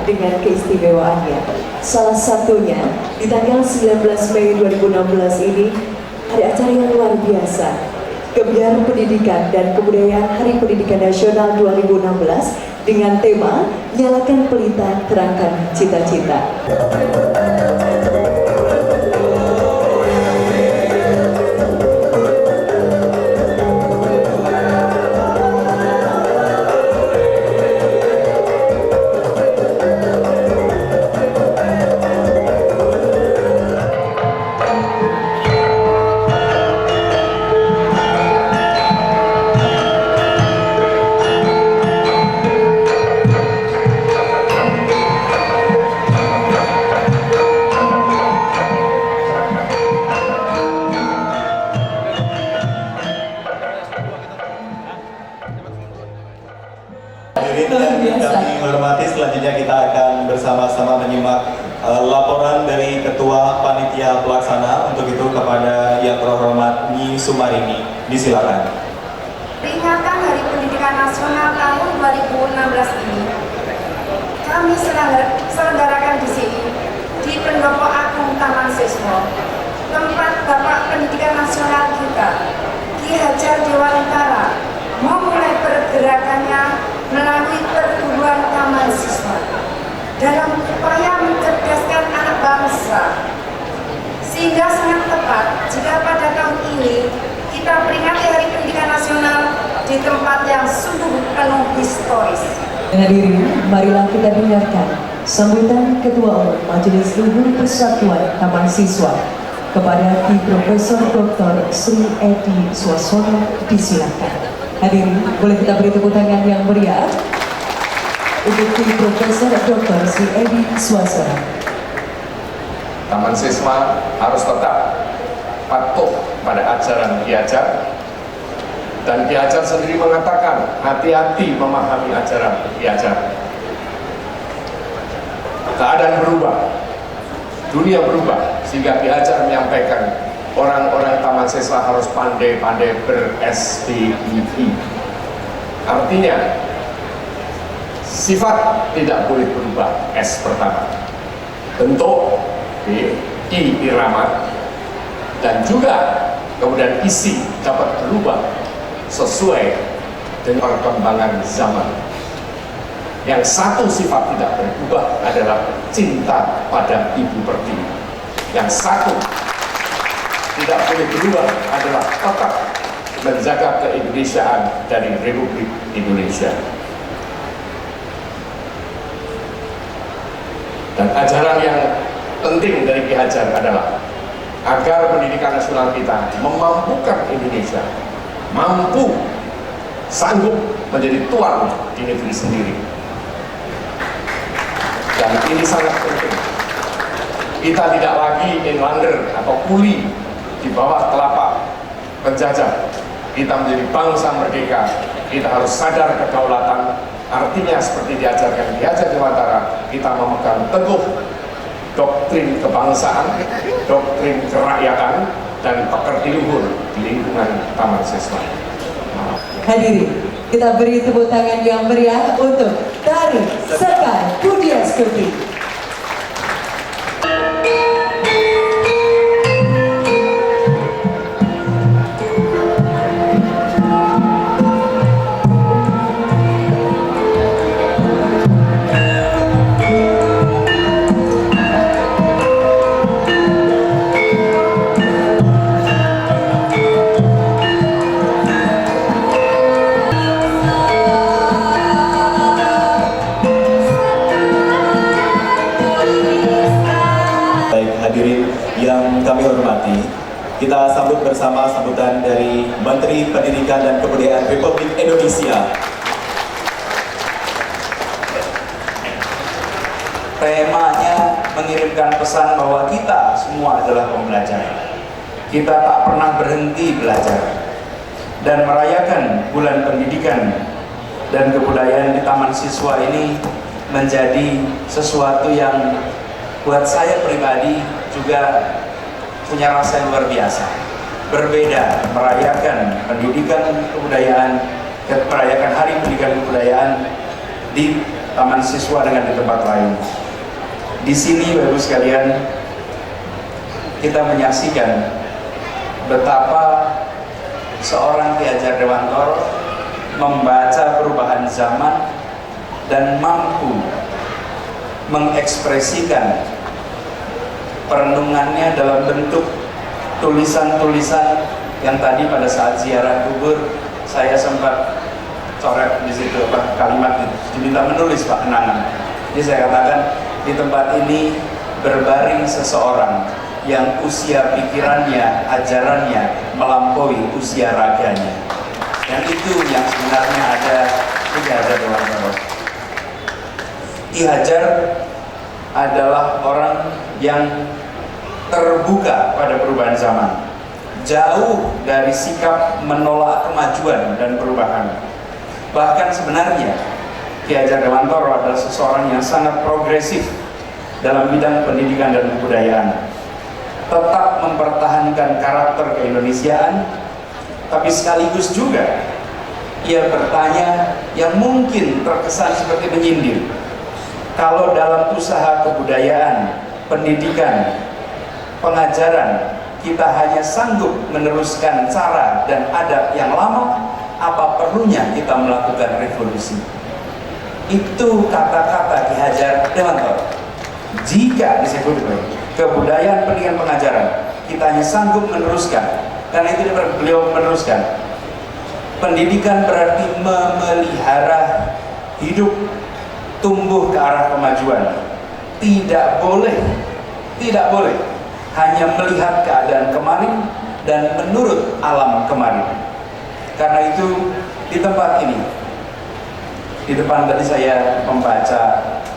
dengan keistimewaannya. Salah satunya di tanggal 19 Mei 2016 ini ada acara yang luar biasa. Gebiar Pendidikan dan Kebudayaan Hari Pendidikan Nasional 2016 dengan tema Nyalakan Pelita, Terangkan Cita-Cita. Hadirin yang kami hormati, selanjutnya kita akan bersama-sama menyimak laporan dari Ketua Panitia Pelaksana. Untuk itu kepada Yang Terhormat Nyi Sumarini, disilakan. Peringatan Hari Pendidikan Nasional tahun 2016 ini kami selenggarakan di sini di Pendopo Agung Taman Siswa, tempat Bapak Pendidikan Nasional kita, Ki Hajar Dewantara, memulai pergerakannya melalui perguruan Taman Siswa dalam upaya mencerdaskan anak bangsa, sehingga sangat tepat jika pada tahun ini kita peringati Hari Pendidikan Nasional di tempat yang sungguh penuh historis. Hadirin, marilah kita dengarkan sambutan Ketua Umum Majelis Luhur Persatuan Taman Siswa kepada Ki Profesor Dr. Sri Edi Suasono, disilakan. Hadirin, boleh kita beri tepuk tangan yang meriah untuk Ki Profesor Dr. Sri Edi Suasono. Taman Siswa harus tetap patuh pada ajaran Ki Hajar, dan Ki Hajar sendiri mengatakan hati-hati memahami ajaran Ki Hajar. Keadaan berubah, dunia berubah, sehingga Ki Hajar menyampaikan orang-orang Taman Siswa harus pandai-pandai ber-SDGI. Artinya, sifat tidak boleh berubah. S pertama, bentuk, B, I irama, dan juga kemudian isi dapat berubah sesuai dengan perkembangan zaman. Yang satu sifat tidak berubah adalah cinta pada Ibu Pertiwi. Yang satu tidak boleh berubah adalah tetap menjaga keindonesiaan dari Republik Indonesia. Dan ajaran yang penting dari Ki Hajar adalah agar pendidikan nasional kita memampukan Indonesia, mampu sanggup menjadi tuan di negeri sendiri. Dan ini sangat penting. Kita tidak lagi inlander atau kuli di bawah telapak penjajah. Kita menjadi bangsa merdeka. Kita harus sadar kedaulatan. Artinya seperti diajarkan Ki Hajar Dewantara, kita memegang teguh doktrin kebangsaan, doktrin kerakyatan, dan pekerti luhur di lingkungan Taman Siswa. Hadirin, kita beri tepuk tangan yang meriah untuk Tari Sekar Pudiastuti. Hadirin yang kami hormati, kita sambut bersama sambutan dari Menteri Pendidikan dan Kebudayaan Republik Indonesia. Temanya mengirimkan pesan bahwa kita semua adalah pembelajar. Kita tak pernah berhenti belajar, dan merayakan Bulan Pendidikan dan Kebudayaan di Taman Siswa ini menjadi sesuatu yang buat saya pribadi juga punya rasa yang luar biasa. Berbeda merayakan pendidikan kebudayaan, merayakan Hari Pendidikan Kebudayaan di taman siswa dengan di tempat lain. Di sini Bapak Ibu sekalian, kita menyaksikan betapa seorang Ki Hajar Dewantoro membaca perubahan zaman dan mampu mengekspresikan perenungannya dalam bentuk tulisan-tulisan yang tadi pada saat ziarah kubur saya sempat coret di situ kalimat itu, diminta menulis Pak kenangan. Jadi saya katakan di tempat ini berbaring seseorang yang usia pikirannya, ajarannya melampaui usia raganya. Dan itu yang sebenarnya ada di Ki Hajar Dewantoro. Ki Hajar adalah orang yang terbuka pada perubahan zaman, jauh dari sikap menolak kemajuan dan perubahan. Bahkan sebenarnya Ki Hajar Dewantoro adalah seseorang yang sangat progresif dalam bidang pendidikan dan kebudayaan, tetap mempertahankan karakter keindonesiaan, tapi sekaligus juga ia bertanya yang mungkin terkesan seperti menyindir. Kalau dalam usaha kebudayaan, pendidikan, pengajaran kita hanya sanggup meneruskan cara dan adat yang lama, apa perlunya kita melakukan revolusi? Itu kata-kata Ki Hajar Dewantoro. Jika disebut kebudayaan, pendidikan, pengajaran kita hanya sanggup meneruskan, karena itu beliau meneruskan. Pendidikan berarti memelihara hidup, tumbuh ke arah kemajuan. Tidak boleh hanya melihat keadaan kemarin dan menurut alam kemarin. Karena itu di tempat ini, di depan tadi saya membaca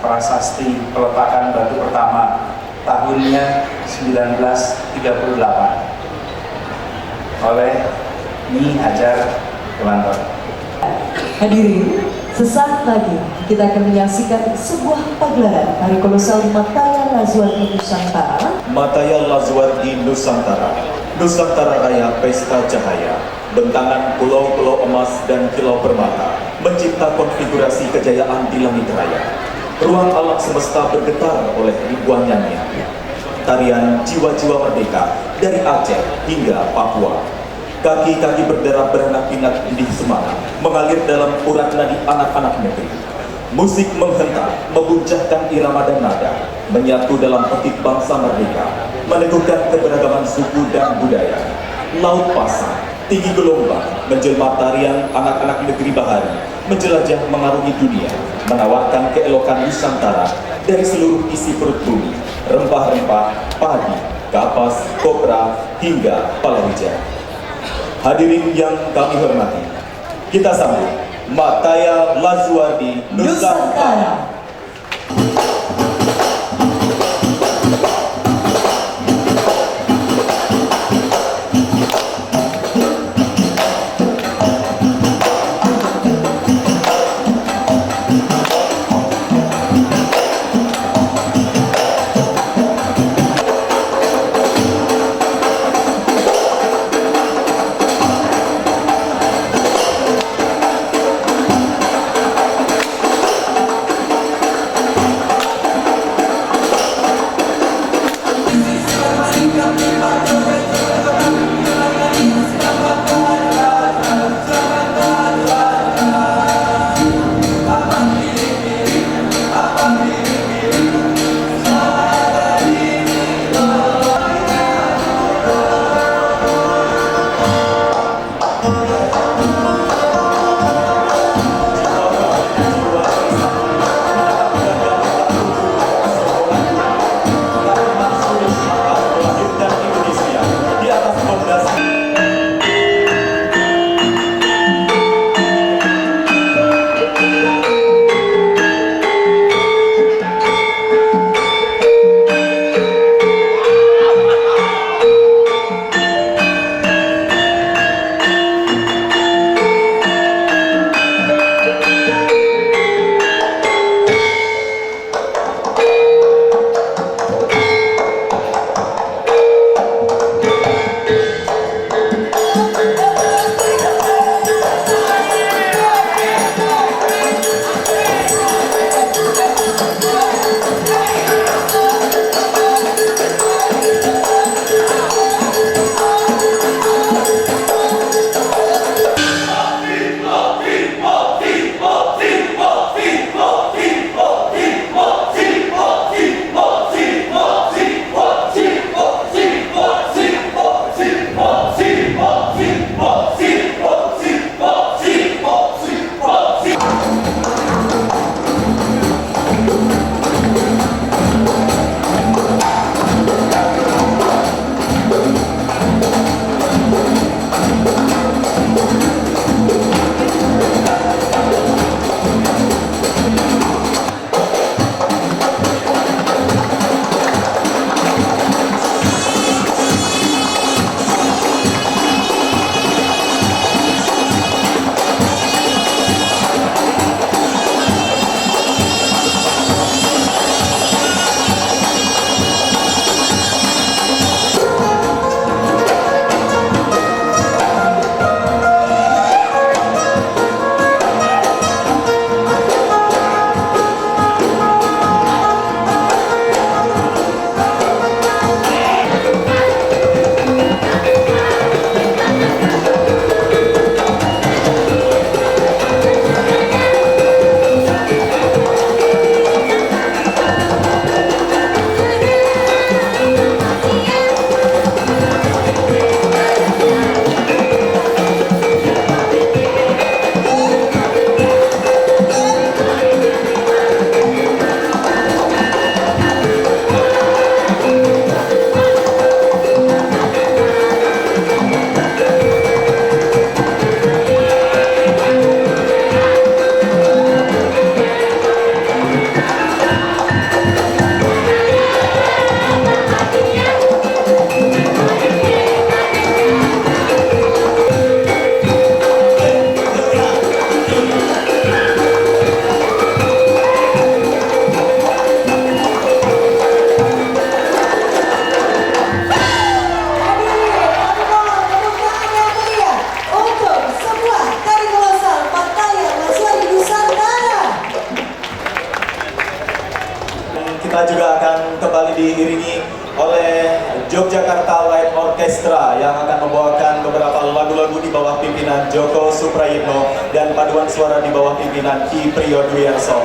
prasasti peletakan batu pertama tahunnya 1938 oleh Ki Hajar Dewantoro. Hadirin, sesaat lagi kita akan menyaksikan sebuah pagelaran tari kolosal Mataya Lazuardi Nusantara. Mataya Lazuardi Nusantara, Nusantara Raya Pesta Cahaya, bentangan pulau-pulau emas dan kilau permata, mencipta konfigurasi kejayaan di langit raya. Ruang alam semesta bergetar oleh ribuan nyanyian. Tarian jiwa-jiwa merdeka dari Aceh hingga Papua. Kaki-kaki berderap beranak pinak di semangat, mengalir dalam urat nadi anak-anak negeri. Musik menghentak, membuncahkan irama dan nada, menyatu dalam petik bangsa merdeka, meneguhkan keberagaman suku dan budaya. Laut pasang, tinggi gelombang, menjelma tarian anak-anak negeri bahari, menjelajah mengarungi dunia, menawarkan keelokan Nusantara dari seluruh isi perut bumi, rempah-rempah, padi, kapas, kopra, hingga palawija. Hadirin yang kami hormati, kita sambut Mataya Lazuardi Nusantara. kita juga akan kembali diiringi oleh Yogyakarta Light Orchestra yang akan membawakan beberapa lagu-lagu di bawah pimpinan Joko Suprayitno dan paduan suara di bawah pimpinan Ki Priyodwiyarso.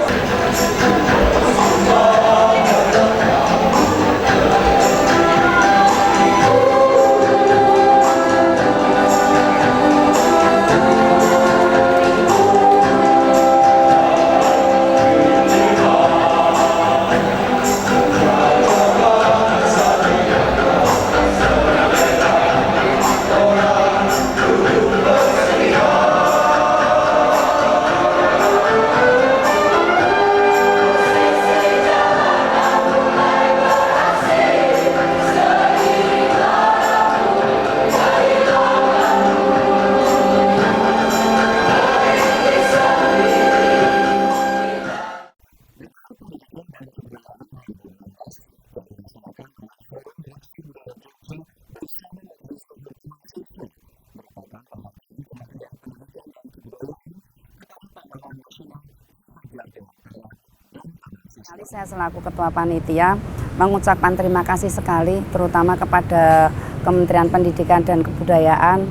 Saya selaku Ketua Panitia mengucapkan terima kasih sekali terutama kepada Kementerian Pendidikan dan Kebudayaan,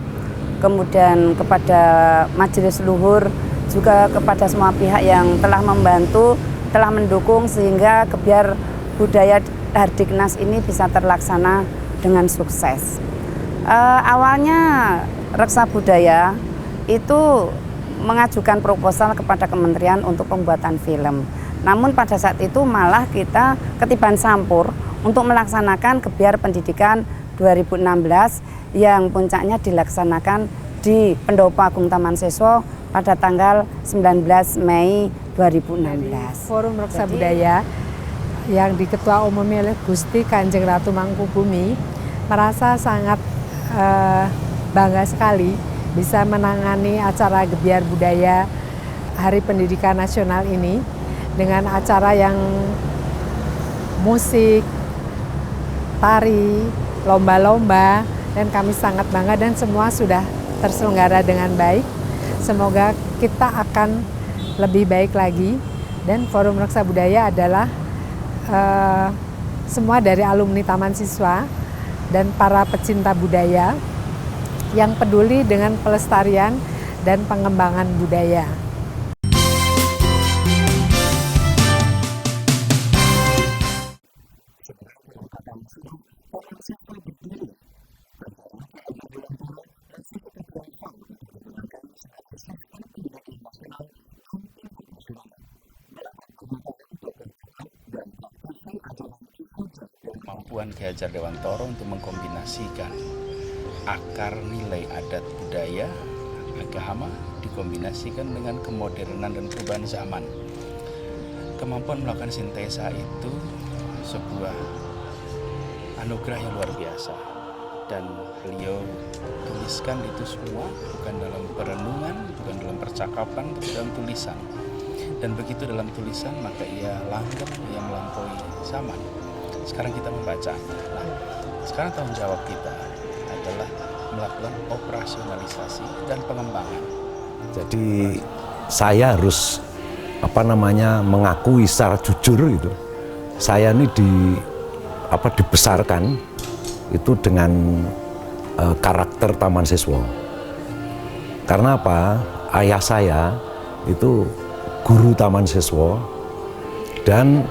kemudian kepada Majelis Luhur, juga kepada semua pihak yang telah membantu, telah mendukung sehingga Gebyar Budaya Hardiknas ini bisa terlaksana dengan sukses. Awalnya Reksa Budaya itu mengajukan proposal kepada kementerian untuk pembuatan film. Namun pada saat itu malah kita ketiban sampur untuk melaksanakan Gebyar Pendidikan 2016 yang puncaknya dilaksanakan di Pendopo Agung Taman Siswa pada tanggal 19 Mei 2016. Forum Reksa Budaya yang diketua umumnya oleh Gusti Kanjeng Ratu Mangkubumi merasa sangat bangga sekali bisa menangani acara Gebyar Budaya Hari Pendidikan Nasional ini dengan acara yang musik, tari, lomba-lomba, dan kami sangat bangga dan semua sudah terselenggara dengan baik. Semoga kita akan lebih baik lagi, dan Forum Reksa Budaya adalah semua dari alumni Taman Siswa dan para pecinta budaya yang peduli dengan pelestarian dan pengembangan budaya. Kemampuan Ki Hajar Dewantoro untuk mengkombinasikan akar nilai adat budaya agama dikombinasikan dengan kemodernan dan perubahan zaman. Kemampuan melakukan sintesa itu sebuah anugerah yang luar biasa, dan beliau tuliskan itu semua bukan dalam perenungan, bukan dalam percakapan, tapi dalam tulisan. Dan begitu dalam tulisan maka ia langgeng, ia melampaui zaman. Sekarang kita membaca. Nah, sekarang tanggung jawab kita adalah melakukan operasionalisasi dan pengembangan. Jadi saya harus mengakui secara jujur gitu. Saya ini dibesarkan itu dengan karakter Taman Siswa. Karena apa? Ayah saya itu guru Taman Siswa dan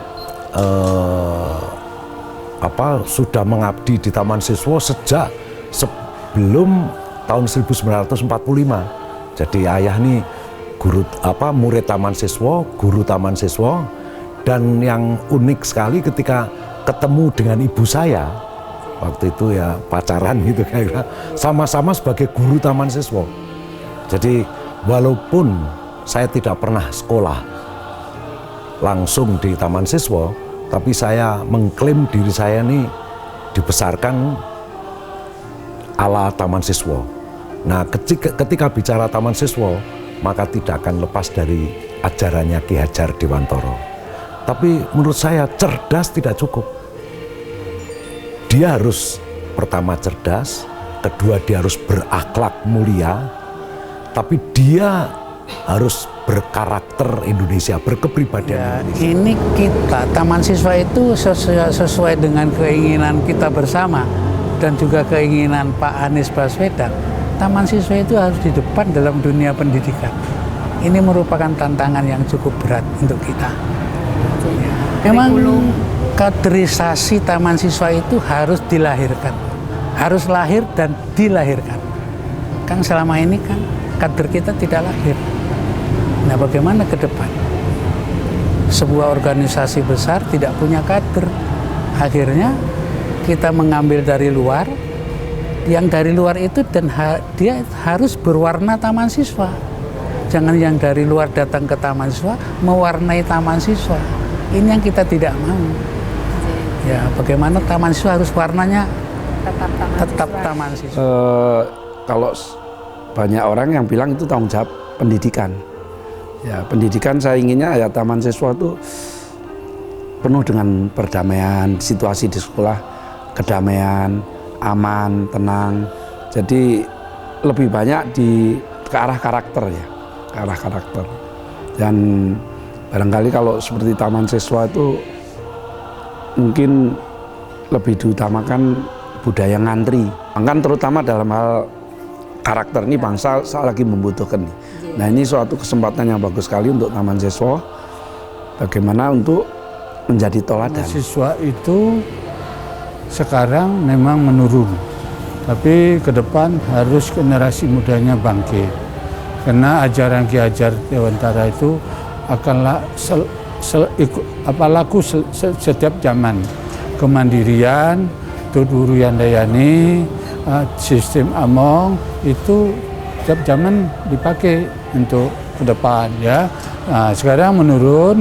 sudah mengabdi di Taman Siswa sejak sebelum tahun 1945. Jadi ayah nih murid Taman Siswa, guru Taman Siswa, dan yang unik sekali ketika ketemu dengan ibu saya waktu itu ya pacaran gitu kira-kira, sama-sama sebagai guru Taman Siswa. Jadi walaupun saya tidak pernah sekolah langsung di Taman Siswa, tapi saya mengklaim diri saya ini dibesarkan ala Taman Siswa. Nah, ketika bicara Taman Siswa, maka tidak akan lepas dari ajarannya Ki Hajar Dewantoro. Tapi menurut saya cerdas tidak cukup. Dia harus pertama cerdas, kedua dia harus berakhlak mulia, tapi dia harus berkarakter Indonesia, berkepribadian Indonesia. Ini kita, Taman Siswa itu sesuai dengan keinginan kita bersama dan juga keinginan Pak Anies Baswedan. Taman Siswa itu harus di depan dalam dunia pendidikan. Ini merupakan tantangan yang cukup berat untuk kita. Memang kaderisasi Taman Siswa itu harus dilahirkan, harus lahir dan dilahirkan. Kan selama ini kan kader kita tidak lahir. Nah, bagaimana ke depan? Sebuah organisasi besar tidak punya kader. Akhirnya kita mengambil dari luar, yang dari luar itu dan dia harus berwarna Taman Siswa. Jangan yang dari luar datang ke Taman Siswa mewarnai Taman Siswa. Ini yang kita tidak mau. Ya, bagaimana Taman Siswa harus warnanya tetap Taman Siswa. Kalau banyak orang yang bilang itu tanggung jawab pendidikan. Ya, pendidikan saya inginnya ya Taman Siswa itu penuh dengan perdamaian, situasi di sekolah kedamaian, aman, tenang. Jadi lebih banyak ke arah karakter ya, ke arah karakter. Dan barangkali kalau seperti Taman Siswa itu mungkin lebih diutamakan budaya ngantri. Kan terutama dalam hal karakter ini bangsa lagi membutuhkan. Nah, ini suatu kesempatan yang bagus sekali untuk Taman Siswa. Bagaimana untuk menjadi toladan. Siswa itu sekarang memang menurun, tapi ke depan harus generasi mudanya bangkit. Karena ajaran Ki Hajar Dewantara itu akan laku setiap zaman. Kemandirian, Tuturu Yandayani, sistem Among itu setiap zaman dipakai untuk ke depan ya. Nah, sekarang menurun,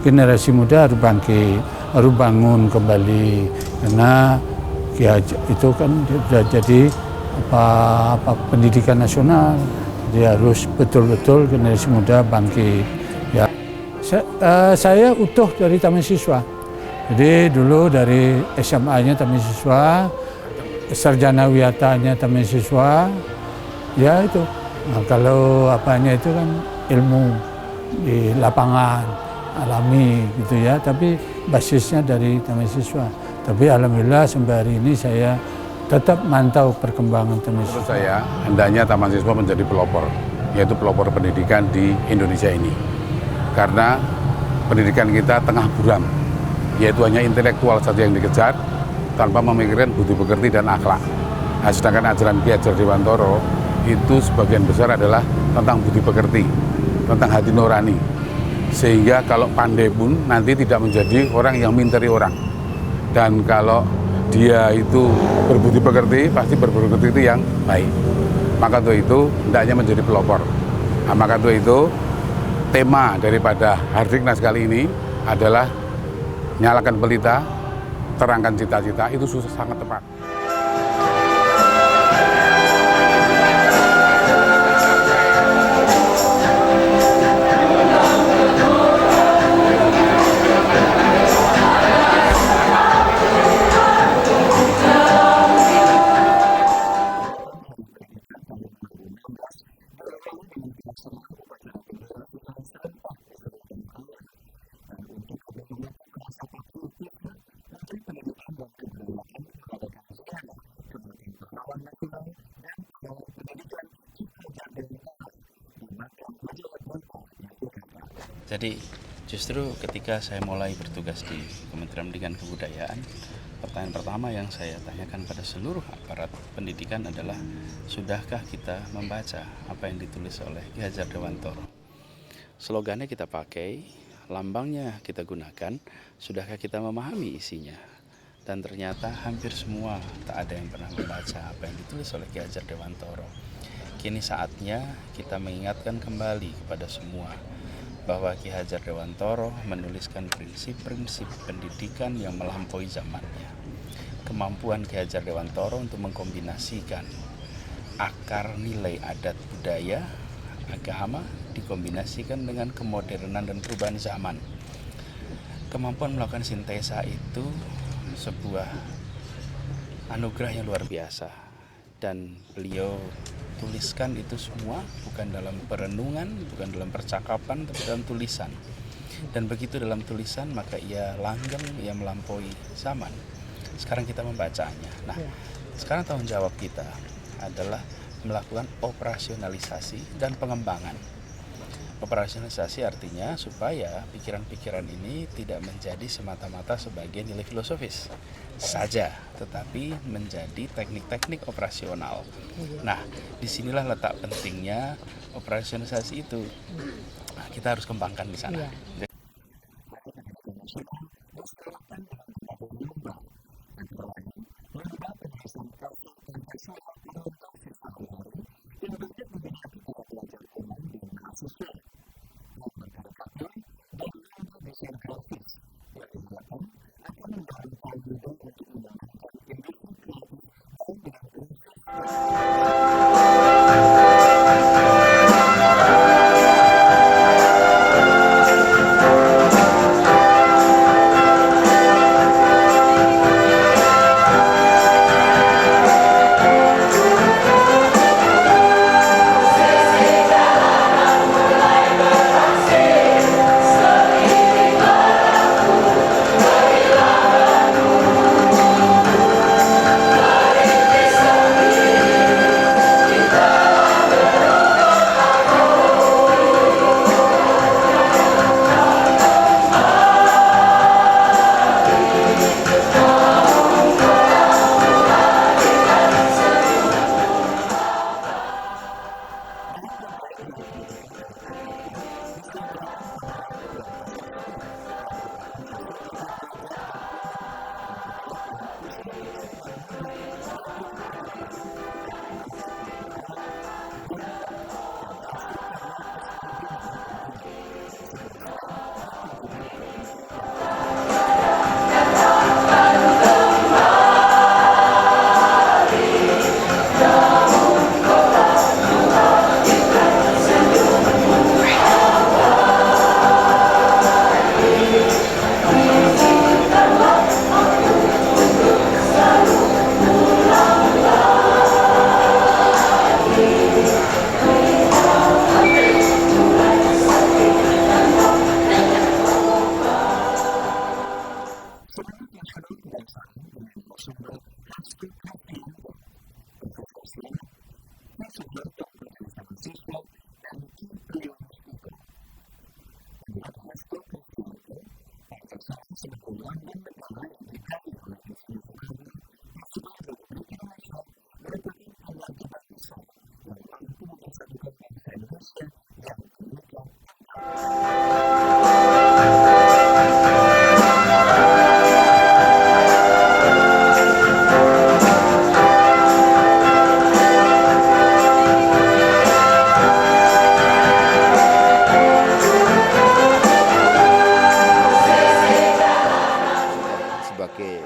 generasi muda harus bangkit, harus bangun kembali karena Ki Hajar itu kan sudah jadi pendidikan nasional. Dia harus betul-betul generasi muda bangkit ya. Saya utuh dari Taman Siswa. Jadi dulu dari SMA-nya Taman Siswa, sarjana wiyatanya Taman Siswa, ya itu. Nah, kalau apanya itu kan ilmu di lapangan, alami gitu ya, tapi basisnya dari Taman Siswa. Tapi alhamdulillah sampai hari ini saya tetap mantau perkembangan Taman Siswa. Menurut saya, hendaknya Taman Siswa menjadi pelopor, yaitu pelopor pendidikan di Indonesia ini. Karena pendidikan kita tengah buram, yaitu hanya intelektual saja yang dikejar, tanpa memikirkan budi pekerti dan akhlak. Nah, sedangkan ajaran Ki Hajar Dewantara itu sebagian besar adalah tentang budi pekerti, tentang hati nurani. Sehingga kalau pandai pun nanti tidak menjadi orang yang minteri orang. Dan kalau dia itu berbudi pekerti, pasti berbudi pekerti yang baik. Maka untuk itu, hendaknya menjadi pelopor. Nah, maka untuk itu, tema daripada Hardiknas kali ini adalah nyalakan pelita, terangkan cita-cita, itu sangat tepat. Jadi justru ketika saya mulai bertugas di Kementerian Pendidikan dan Kebudayaan, pertanyaan pertama yang saya tanyakan pada seluruh aparat pendidikan adalah, sudahkah kita membaca apa yang ditulis oleh Ki Hajar Dewantara? Slogannya kita pakai, lambangnya kita gunakan, sudahkah kita memahami isinya? Dan ternyata hampir semua tak ada yang pernah membaca apa yang ditulis oleh Ki Hajar Dewantara. Kini saatnya kita mengingatkan kembali kepada semua bahwa Ki Hajar Dewantara menuliskan prinsip-prinsip pendidikan yang melampaui zamannya. Kemampuan Ki Hajar Dewantara untuk mengkombinasikan akar nilai adat budaya, agama, dikombinasikan dengan kemodernan dan perubahan zaman. Kemampuan melakukan sintesa itu sebuah anugerah yang luar biasa, dan beliau tuliskan itu semua bukan dalam perenungan, bukan dalam percakapan, tapi dalam tulisan. Dan begitu dalam tulisan maka ia langgeng, ia melampaui zaman. Sekarang kita membacanya. Nah, sekarang tanggung jawab kita adalah melakukan operasionalisasi dan pengembangan. Operasionalisasi artinya supaya pikiran-pikiran ini tidak menjadi semata-mata sebagai nilai filosofis saja, tetapi menjadi teknik-teknik operasional. Nah, disinilah letak pentingnya operasionalisasi itu. Nah, kita harus kembangkan di sana.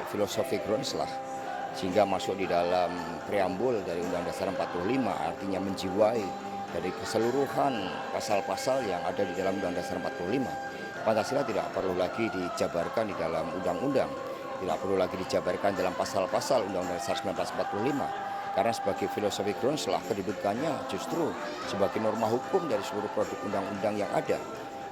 Filosofi Grundslag sehingga masuk di dalam preambul dari Undang-Undang Dasar 45, artinya menjiwai dari keseluruhan pasal-pasal yang ada di dalam Undang-Undang Dasar 45. Pancasila tidak perlu lagi dijabarkan di dalam undang-undang, tidak perlu lagi dijabarkan dalam pasal-pasal Undang-Undang Dasar 1945, karena sebagai filosofi Grundslag kedudukannya justru sebagai norma hukum dari seluruh produk undang-undang yang ada.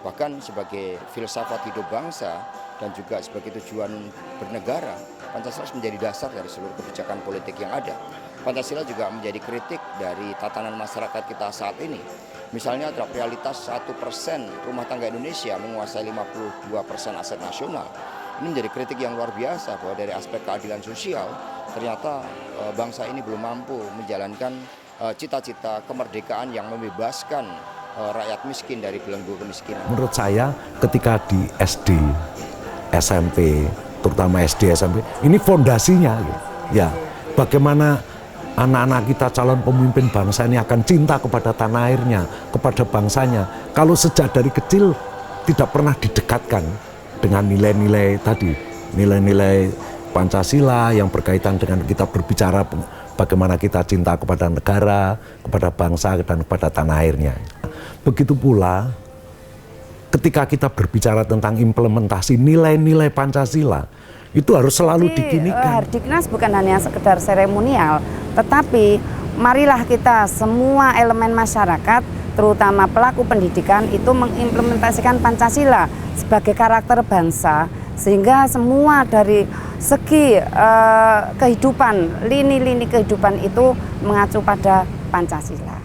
Bahkan sebagai filsafat hidup bangsa dan juga sebagai tujuan bernegara, Pancasila menjadi dasar dari seluruh kebijakan politik yang ada. Pancasila juga menjadi kritik dari tatanan masyarakat kita saat ini. Misalnya terhadap realitas 1% rumah tangga Indonesia menguasai 52% aset nasional. Ini menjadi kritik yang luar biasa bahwa dari aspek keadilan sosial ternyata bangsa ini belum mampu menjalankan cita-cita kemerdekaan yang membebaskan rakyat miskin dari belenggu kemiskinan. Menurut saya ketika di SD, SMP, terutama SD, SMP, ini fondasinya ya. Bagaimana anak-anak kita calon pemimpin bangsa ini akan cinta kepada tanah airnya, kepada bangsanya. Kalau sejak dari kecil tidak pernah didekatkan dengan nilai-nilai tadi, nilai-nilai Pancasila yang berkaitan dengan kita berbicara bagaimana kita cinta kepada negara, kepada bangsa, dan kepada tanah airnya. Begitu pula ketika kita berbicara tentang implementasi nilai-nilai Pancasila, itu harus selalu dikinikan. Hardiknas bukan hanya sekedar seremonial, tetapi marilah kita semua elemen masyarakat, terutama pelaku pendidikan, itu mengimplementasikan Pancasila sebagai karakter bangsa, sehingga semua dari segi kehidupan, lini-lini kehidupan itu mengacu pada Pancasila.